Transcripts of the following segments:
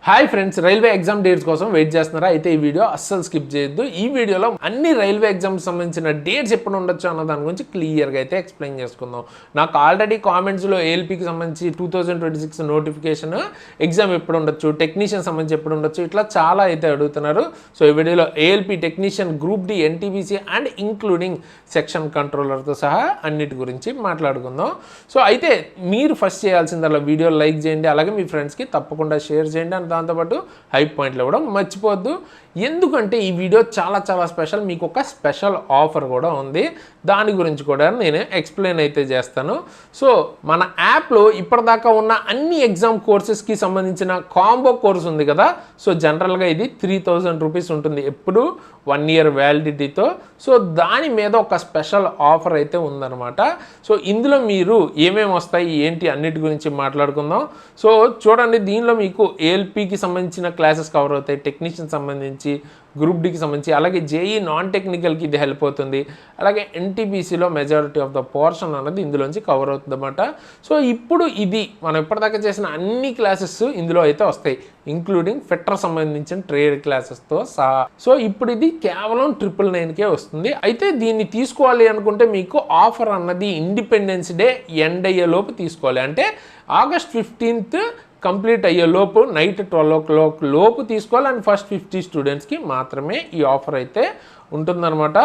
Hi friends, railway exam dates కోసం wait చేస్తున్నారా? అయితే ఈ వీడియో అస్సలు స్కిప్ చేయొద్దు. ఈ వీడియోలో అన్ని రైల్వే ఎగ్జామ్స్ సంబంధించిన డేట్స్ ఎప్పుడు ఉండొచ్చు అన్న దాని గురించి క్లియర్గా అయితే ఎక్స్ప్లెయిన్ చేసుకుందాం. నాకు ఆల్రెడీ కామెంట్స్లో ఏఎల్పీకి సంబంధించి 2026 నోటిఫికేషన్ ఎగ్జామ్ ఎప్పుడు ఉండొచ్చు, టెక్నీషియన్ సంబంధించి ఎప్పుడు ఉండొచ్చు, ఇట్లా చాలా అయితే అడుగుతున్నారు. సో ఈ వీడియోలో ALP technician, group D, NTPC and including section కంట్రోలర్తో సహా అన్నిటి గురించి మాట్లాడుకుందాం. సో అయితే మీరు ఫస్ట్ చేయాల్సిందల్లా వీడియో లైక్ చేయండి, అలాగే మీ ఫ్రెండ్స్కి తప్పకుండా షేర్ చేయండి. అండ్ దాంతోపాటు హైప్ పాయింట్లు ఇవ్వడం మర్చిపోవద్దు. ఎందుకంటే ఈ వీడియో చాలా చాలా స్పెషల్. మీకు ఒక స్పెషల్ ఆఫర్ కూడా ఉంది, దాని గురించి కూడా నేను ఎక్స్ప్లెయిన్ అయితే చేస్తాను. సో మన యాప్లో ఇప్పటిదాకా ఉన్న అన్ని ఎగ్జామ్ కోర్సెస్కి సంబంధించిన కాంబో కోర్స్ ఉంది కదా. సో జనరల్గా ఇది 3000 రూపీస్ ఉంటుంది, ఎప్పుడు 1 year వ్యాలిడిటీతో. సో దాని మీద ఒక స్పెషల్ ఆఫర్ అయితే ఉందన్నమాట. సో ఇందులో మీరు ఏమేమి వస్తాయి ఏంటి అన్నిటి గురించి మాట్లాడుకుందాం. సో చూడండి, దీనిలో మీకు ఏఎల్పీకి సంబంధించిన క్లాసెస్ కవర్ అవుతాయి, టెక్నీషియన్ సంబంధించి, గ్రూప్ డికి సంబంధించి, అలాగే జేఈ నాన్ టెక్నికల్కి ఇది హెల్ప్ అవుతుంది, అలాగే ఎన్టీపీసీలో మెజారిటీ ఆఫ్ ద పోర్షన్ అన్నది ఇందులోంచి కవర్ అవుతుంది అన్నమాట. సో ఇప్పుడు ఇది మనం ఇప్పటిదాకా చేసిన అన్ని క్లాసెస్ ఇందులో అయితే వస్తాయి, ఇంక్లూడింగ్ ఫిట్టర్ సంబంధించిన ట్రేడ్ క్లాసెస్తో సహా. సో ఇప్పుడు ఇది కేవలం 999కే వస్తుంది. అయితే దీన్ని తీసుకోవాలి అనుకుంటే మీకు ఆఫర్ అన్నది ఇండిపెండెన్స్ డే ఎండ్ అయ్యేలోపు తీసుకోవాలి. అంటే August 15th కంప్లీట్ అయ్యేలోపు నైట్ 12 o'clock లోపు తీసుకోవాలి. అండ్ ఫస్ట్ 50 స్టూడెంట్స్కి మాత్రమే ఈ ఆఫర్ అయితే ఉంటుందన్నమాట.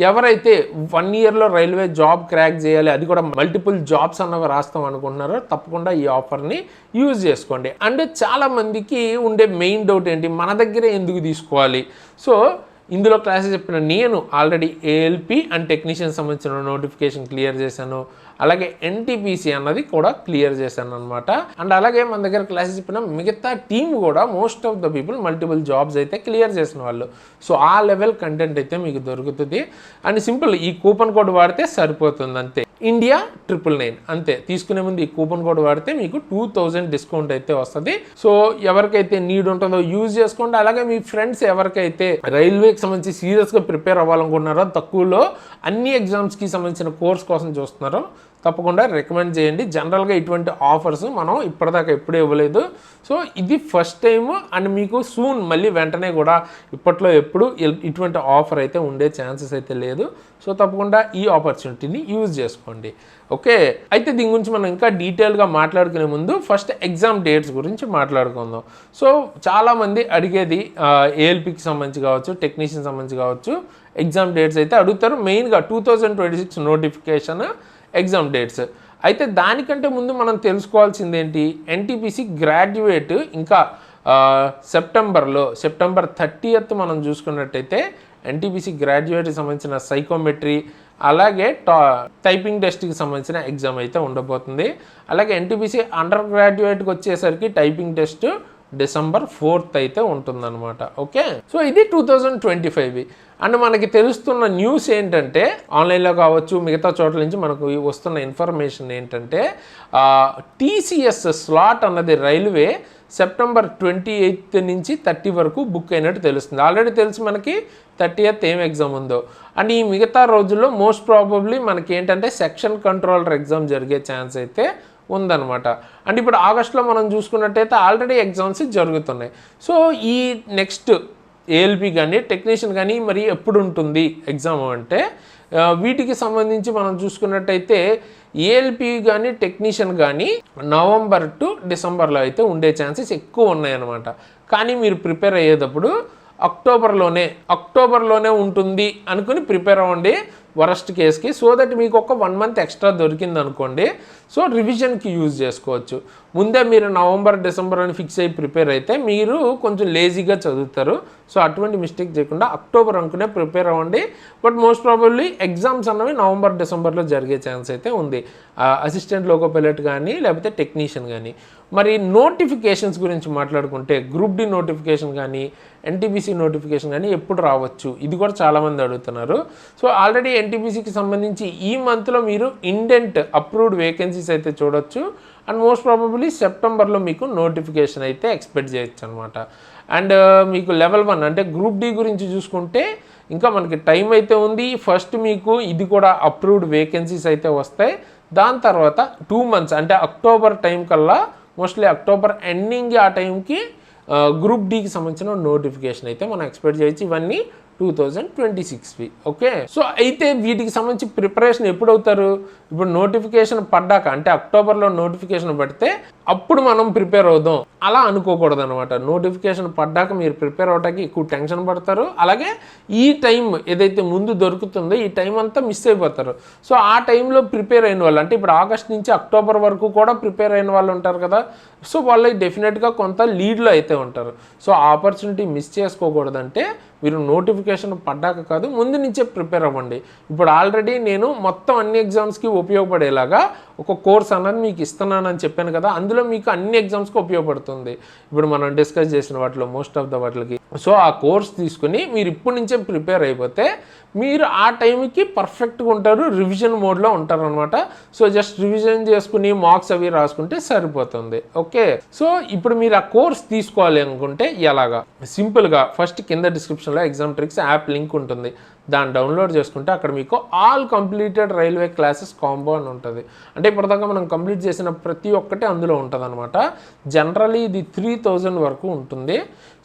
ఎవరైతే 1 yearలో రైల్వే జాబ్ క్రాక్ చేయాలి, అది కూడా మల్టిపుల్ జాబ్స్ అన్నవి రాస్తాం అనుకుంటున్నారో తప్పకుండా ఈ ఆఫర్ని యూజ్ చేసుకోండి. అండ్ చాలామందికి ఉండే మెయిన్ డౌట్ ఏంటి, మన దగ్గరే ఎందుకు తీసుకోవాలి? సో ఇందులో క్లాసెస్ చెప్పిన నేను ఆల్రెడీ ఏఎల్పీ అండ్ టెక్నీషియన్ సంబంధించిన నోటిఫికేషన్ క్లియర్ చేశాను, అలాగే ఎన్టీపీసీ అన్నది కూడా క్లియర్ చేశాను అనమాట. అండ్ అలాగే మన దగ్గర క్లాసెస్ చెప్పిన మిగతా టీమ్ కూడా most of the people multiple jobs అయితే క్లియర్ చేసిన వాళ్ళు. సో ఆ లెవెల్ కంటెంట్ అయితే మీకు దొరుకుతుంది. అండ్ సింపుల్, ఈ కూపన్ కోడ్ వాడితే సరిపోతుంది అంతే, ఇండియా 999 అంతే. తీసుకునే ముందు ఈ కూపన్ కోడ్ వాడితే మీకు 2000 డిస్కౌంట్ అయితే వస్తుంది. సో ఎవరికైతే నీడ్ ఉంటుందో యూజ్ చేసుకోండి. అలాగే మీ ఫ్రెండ్స్ ఎవరికైతే రైల్వేకి సంబంధించి సీరియస్గా ప్రిపేర్ అవ్వాలనుకుంటున్నారో, తక్కువలో అన్ని ఎగ్జామ్స్కి సంబంధించిన కోర్స్ కోసం చూస్తున్నారో తప్పకుండా రికమెండ్ చేయండి. జనరల్గా ఇటువంటి ఆఫర్స్ మనం ఇప్పటిదాకా ఎప్పుడూ ఇవ్వలేదు. సో ఇది ఫస్ట్ టైము. అండ్ మీకు సూన్ మళ్ళీ వెంటనే కూడా ఇప్పట్లో ఎప్పుడు ఇటువంటి ఆఫర్ అయితే ఉండే ఛాన్సెస్ అయితే లేదు. సో తప్పకుండా ఈ ఆపర్చునిటీని యూజ్ చేసుకోండి. ఓకే, అయితే దీని గురించి మనం ఇంకా డీటెయిల్గా మాట్లాడుకునే ముందు ఫస్ట్ ఎగ్జామ్ డేట్స్ గురించి మాట్లాడుకుందాం. సో చాలామంది అడిగేది ఏఎల్పీకి సంబంధించి కావచ్చు, టెక్నీషియన్ సంబంధించి కావచ్చు, ఎగ్జామ్ డేట్స్ అయితే అడుగుతారు. మెయిన్గా 2026 నోటిఫికేషన్ ఎగ్జామ్ డేట్స్. అయితే దానికంటే ముందు మనం తెలుసుకోవాల్సింది ఏంటి, ఎన్టీపీసీ గ్రాడ్యుయేట్ ఇంకా సెప్టెంబర్ 30th మనం చూసుకున్నట్టయితే ఎన్టీపీసీ గ్రాడ్యుయేట్కి సంబంధించిన సైకోమెట్రీ, అలాగే టైపింగ్ టెస్ట్కి సంబంధించిన ఎగ్జామ్ అయితే ఉండబోతుంది. అలాగే ఎన్టీపీసీ అండర్ గ్రాడ్యుయేట్కి వచ్చేసరికి టైపింగ్ టెస్ట్ December 4th అయితే ఉంటుందన్నమాట. ఓకే, సో ఇది 2025. అండ్ మనకి తెలుస్తున్న న్యూస్ ఏంటంటే, ఆన్లైన్లో కావచ్చు మిగతా చోట్ల నుంచి మనకు వస్తున్న ఇన్ఫర్మేషన్ ఏంటంటే, టీసీఎస్ స్లాట్ అన్నది రైల్వే September 28th నుంచి 30 వరకు బుక్ అయినట్టు తెలుస్తుంది. ఆల్రెడీ తెలుసు మనకి 30th ఏం ఎగ్జామ్ ఉందో. అండ్ ఈ మిగతా రోజుల్లో మోస్ట్ ప్రాబబ్లీ మనకి ఏంటంటే సెక్షన్ కంట్రోలర్ ఎగ్జామ్ జరిగే ఛాన్స్ అయితే ఉందన్నమాట. అండ్ ఇప్పుడు ఆగస్టులో మనం చూసుకున్నట్టయితే ఆల్రెడీ ఎగ్జామ్స్ జరుగుతున్నాయి. సో ఈ నెక్స్ట్ ఏఎల్పీ కానీ టెక్నీషియన్ కానీ మరి ఎప్పుడు ఉంటుంది ఎగ్జామ్ అంటే, వీటికి సంబంధించి మనం చూసుకున్నట్టయితే ఏఎల్పీ కానీ టెక్నీషియన్ కానీ November to December అయితే ఉండే ఛాన్సెస్ ఎక్కువ ఉన్నాయన్నమాట. కానీ మీరు ప్రిపేర్ అయ్యేటప్పుడు అక్టోబర్లోనే ఉంటుంది అనుకుని ప్రిపేర్ అవ్వండి వరస్ట్ కేస్కి. సో దట్ మీకు ఒక 1 month ఎక్స్ట్రా దొరికింది అనుకోండి, సో రివిజన్కి యూజ్ చేసుకోవచ్చు. ముందే మీరు November, December అని ఫిక్స్ అయ్యి ప్రిపేర్ అయితే మీరు కొంచెం లేజీగా చదువుతారు. సో అటువంటి మిస్టేక్ చేయకుండా అక్టోబర్ అనుకునే ప్రిపేర్ అవ్వండి. బట్ మోస్ట్ ప్రాబబ్లీ ఎగ్జామ్స్ అన్నవి November, Decemberలో జరిగే ఛాన్స్ అయితే ఉంది, అసిస్టెంట్ లోకో పైలట్ కానీ లేకపోతే టెక్నీషియన్ కానీ. మరి నోటిఫికేషన్స్ గురించి మాట్లాడుకుంటే, గ్రూప్ డి నోటిఫికేషన్ కానీ ఎన్టీపీసీ నోటిఫికేషన్ కానీ ఎప్పుడు రావచ్చు, ఇది కూడా చాలామంది అడుగుతున్నారు. సో ఆల్రెడీ ఎన్టీపీసీకి సంబంధించి ఈ మంత్లో మీరు ఇండెంట్ అప్రూవ్డ్ వేకెన్సీస్ అయితే చూడొచ్చు. అండ్ మోస్ట్ ప్రాబబ్లీ సెప్టెంబర్లో మీకు నోటిఫికేషన్ అయితే ఎక్స్పెక్ట్ చేయొచ్చు అనమాట. అండ్ మీకు లెవెల్ 1 అంటే గ్రూప్ డి గురించి చూసుకుంటే ఇంకా మనకి టైం అయితే ఉంది. ఫస్ట్ మీకు ఇది కూడా అప్రూవ్డ్ వేకెన్సీస్ అయితే వస్తాయి. దాని తర్వాత 2 months అంటే అక్టోబర్ టైం కల్లా, మోస్ట్లీ అక్టోబర్ ఎండింగ్ ఆ టైంకి గ్రూప్ డీకి సంబంధించిన నోటిఫికేషన్ అయితే మనం ఎక్స్పెక్ట్ చేయొచ్చు. ఇవన్నీ 2026వి. ఓకే, సో అయితే వీటికి సంబంధించి ప్రిపరేషన్ ఎప్పుడు అవుతారు? ఇప్పుడు నోటిఫికేషన్ పడ్డాక, అంటే అక్టోబర్లో నోటిఫికేషన్ పడితే అప్పుడు మనం ప్రిపేర్ అవుదాం అలా అనుకోకూడదు అనమాట. నోటిఫికేషన్ పడ్డాక మీరు ప్రిపేర్ అవడానికి ఎక్కువ టెన్షన్ పడతారు. అలాగే ఈ టైం ఏదైతే ముందు దొరుకుతుందో ఈ టైం అంతా మిస్ అయిపోతారు. సో ఆ టైంలో ప్రిపేర్ అయిన వాళ్ళు, అంటే ఇప్పుడు ఆగస్ట్ నుంచి అక్టోబర్ వరకు కూడా ప్రిపేర్ అయిన వాళ్ళు ఉంటారు కదా, సో వాళ్ళకి డెఫినెట్గా కొంత లీడ్లో అయితే ఉంటారు. సో ఆపర్చునిటీ మిస్ చేసుకోకూడదంటే మీరు నోటిఫికేషన్ పడ్డాక కాదు, ముందు నుంచే ప్రిపేర్ అవ్వండి. ఇప్పుడు ఆల్రెడీ నేను మొత్తం అన్ని ఎగ్జామ్స్కి ఉపయోగపడేలాగా ఒక కోర్స్ అన్నది మీకు ఇస్తున్నానని చెప్పాను కదా, అందులో మీకు అన్ని ఎగ్జామ్స్కి ఉపయోగపడుతుంది. ఇప్పుడు మనం డిస్కస్ చేసిన వాటిలో మోస్ట్ ఆఫ్ ద వాటికి. సో ఆ కోర్స్ తీసుకుని మీరు ఇప్పటి నుంచే ప్రిపేర్ అయిపోతే మీరు ఆ టైంకి పర్ఫెక్ట్గా ఉంటారు, రివిజన్ మోడ్లో ఉంటారు అనమాట. సో జస్ట్ రివిజన్ చేసుకుని మార్క్స్ అవి రాసుకుంటే సరిపోతుంది. ఓకే, సో ఇప్పుడు మీరు ఆ కోర్స్ తీసుకోవాలి అనుకుంటే ఎలాగా? సింపుల్గా ఫస్ట్ కింద డిస్క్రిప్షన్లో ఎగ్జామ్ ట్రిక్స్ యాప్ లింక్ ఉంటుంది, దాన్ని డౌన్లోడ్ చేసుకుంటే అక్కడ మీకు all completed railway classes combo అని ఉంటుంది. అంటే ఇప్పటిదాకా మనం కంప్లీట్ చేసిన ప్రతి ఒక్కటి అందులో ఉంటుంది అనమాట. జనరల్లీ ఇది 3000 వరకు ఉంటుంది.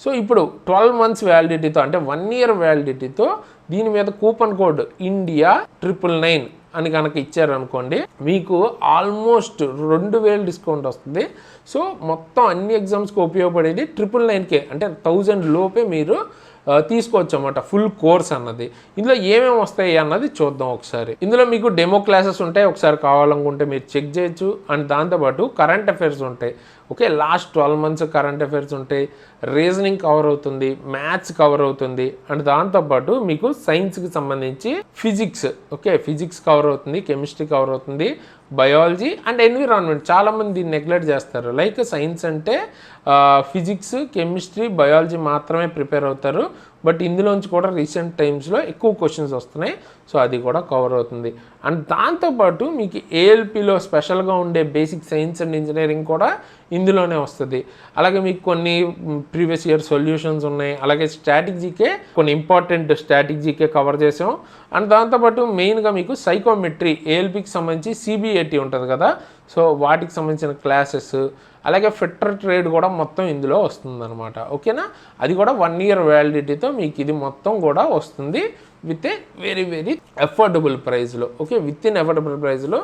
సో ఇప్పుడు 12 months వ్యాలిడిటీతో, అంటే 1 year వ్యాలిడిటీతో దీని మీద కూపన్ కోడ్ ఇండియా 999 అని కనుక ఇచ్చారనుకోండి, మీకు ఆల్మోస్ట్ 2000 డిస్కౌంట్ వస్తుంది. సో మొత్తం అన్ని ఎగ్జామ్స్కి ఉపయోగపడేది 999కే, అంటే 1000 లోపే మీరు తీసుకోవచ్చు అన్నమాట ఫుల్ కోర్స్ అన్నది. ఇందులో ఏమేమి వస్తాయి అన్నది చూద్దాం ఒకసారి. ఇందులో మీకు డెమో క్లాసెస్ ఉంటాయి, ఒకసారి కావాలనుకుంటే మీరు చెక్ చేయొచ్చు. అండ్ దాంతోపాటు కరెంట్ అఫైర్స్ ఉంటాయి. Okay, last 12 months current affairs ఉంటాయి, రీజనింగ్ కవర్ అవుతుంది, మ్యాథ్స్ కవర్ అవుతుంది. అండ్ దాంతోపాటు మీకు సైన్స్కి సంబంధించి ఫిజిక్స్, ఓకే ఫిజిక్స్ కవర్ అవుతుంది, కెమిస్ట్రీ కవర్ అవుతుంది, బయాలజీ అండ్ ఎన్విరాన్మెంట్. చాలామంది దీన్ని నెగ్లెక్ట్ చేస్తారు. లైక్ సైన్స్ అంటే ఫిజిక్స్, కెమిస్ట్రీ, బయాలజీ మాత్రమే ప్రిపేర్ అవుతారు. బట్ ఇందులోంచి కూడా రీసెంట్ టైమ్స్లో ఎక్కువ క్వశ్చన్స్ వస్తున్నాయి. సో అది కూడా కవర్ అవుతుంది. అండ్ దాంతోపాటు మీకు ఏఎల్పిలో స్పెషల్గా ఉండే బేసిక్ సైన్స్ అండ్ ఇంజనీరింగ్ కూడా ఇందులోనే వస్తుంది. అలాగే మీకు కొన్ని ప్రీవియస్ ఇయర్ సొల్యూషన్స్ ఉన్నాయి. అలాగే స్ట్రాటజీకే కొన్ని ఇంపార్టెంట్ స్ట్రాటజీకే కవర్ చేసాం. అండ్ దాంతోపాటు మెయిన్గా మీకు సైకోమెట్రీ, ఏఎల్పికి సంబంధించి సిబిఐటి ఉంటుంది కదా, సో వాటికి సంబంధించిన క్లాసెస్, అలాగే ఫెటర్ ట్రేడ్ కూడా మొత్తం ఇందులో వస్తుందన్నమాట. ఓకేనా, అది కూడా 1 year వ్యాలిడిటీతో మీకు ఇది మొత్తం కూడా వస్తుంది with a very very affordable ప్రైస్లో. ఓకే, విత్ ఇన్ అఫోర్డబుల్ ప్రైస్లో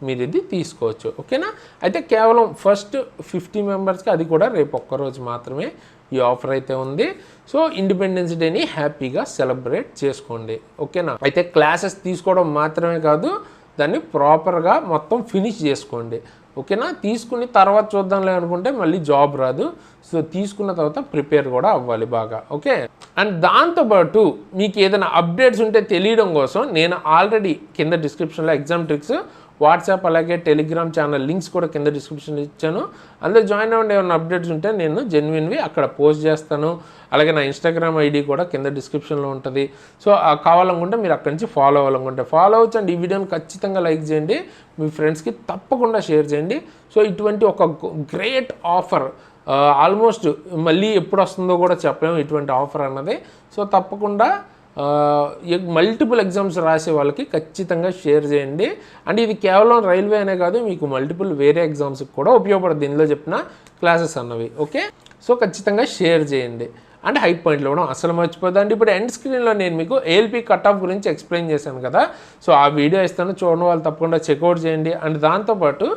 మీరు ఇది తీసుకోవచ్చు. ఓకేనా, అయితే కేవలం ఫస్ట్ 50 మెంబర్స్కి, అది కూడా రేపు ఒక్కరోజు మాత్రమే ఈ ఆఫర్ అయితే ఉంది. సో ఇండిపెండెన్స్ డేని హ్యాపీగా సెలబ్రేట్ చేసుకోండి. ఓకేనా, అయితే క్లాసెస్ తీసుకోవడం మాత్రమే కాదు, దాన్ని ప్రాపర్గా మొత్తం ఫినిష్ చేసుకోండి. ఓకేనా, తీసుకుని తర్వాత చూద్దాంలే అనుకుంటే మళ్ళీ జాబ్ రాదు. సో తీసుకున్న తర్వాత ప్రిపేర్ కూడా అవ్వాలి బాగా. ఓకే, అండ్ దాంతోపాటు మీకు ఏదైనా అప్డేట్స్ ఉంటే తెలియడం కోసం నేను ఆల్రెడీ కింద డిస్క్రిప్షన్లో ఎగ్జామ్ ట్రిక్స్ వాట్సాప్ అలాగే టెలిగ్రామ్ ఛానల్ లింక్స్ కూడా కింద డిస్క్రిప్షన్లో ఇచ్చాను. అందులో జాయిన్ అవ్వండి. ఏమైనా అప్డేట్స్ ఉంటే నేను జెన్యున్వి అక్కడ పోస్ట్ చేస్తాను. అలాగే నా ఇన్స్టాగ్రామ్ ఐడి కూడా కింద డిస్క్రిప్షన్లో ఉంటుంది. సో కావాలనుకుంటే మీరు అక్కడి నుంచి ఫాలో అవ్వాలనుకుంటే ఫాలో అవ్వచ్చు. అండ్ ఈ వీడియోని ఖచ్చితంగా లైక్ చేయండి, మీ ఫ్రెండ్స్కి తప్పకుండా షేర్ చేయండి. సో ఇటువంటి ఒక గ్రేట్ ఆఫర్ ఆల్మోస్ట్ మళ్ళీ ఎప్పుడు వస్తుందో కూడా చెప్పలేము ఇటువంటి ఆఫర్ అన్నది. సో తప్పకుండా మల్టిపుల్ ఎగ్జామ్స్ రాసే వాళ్ళకి ఖచ్చితంగా షేర్ చేయండి. అండ్ ఇది కేవలం రైల్వే అనే కాదు, మీకు మల్టిపుల్ వేరే ఎగ్జామ్స్కి కూడా ఉపయోగపడుతుంది ఇందులో చెప్పిన క్లాసెస్ అన్నవి. ఓకే, సో ఖచ్చితంగా షేర్ చేయండి. అండ్ హైట్ పాయింట్లు కూడా అసలు మర్చిపోద్దండి. ఇప్పుడు ఎండ్ స్క్రీన్లో నేను మీకు ఏఎల్పి కట్ ఆఫ్ గురించి ఎక్స్ప్లెయిన్ చేశాను కదా, సో ఆ వీడియో ఇస్తాను, చూడడం వాళ్ళు తప్పకుండా చెక్అవుట్ చేయండి. అండ్ దాంతోపాటు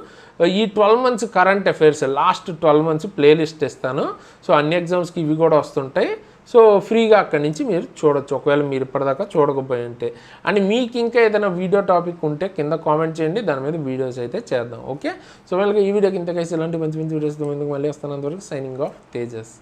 ఈ 12 months current affairs last 12 months playlist ఇస్తాను. సో అన్ని ఎగ్జామ్స్కి ఇవి కూడా వస్తుంటాయి. సో ఫ్రీగా అక్కడి నుంచి మీరు చూడొచ్చు, ఒకవేళ మీరు ఇప్పటిదాకా చూడకపోయి ఉంటే. అండ్ మీకు ఇంకా ఏదైనా వీడియో టాపిక్ ఉంటే కింద కామెంట్ చేయండి, దాని మీద వీడియోస్ అయితే చేద్దాం. ఓకే, సో వాళ్ళకి ఈ వీడియోకి ఇంతకైతే ఇలాంటి మంచి మంచి వీడియోస్ ముందుకు మళ్ళీ వస్తాను. అంతవరకు సైనింగ్ ఆఫ్ తేజస్.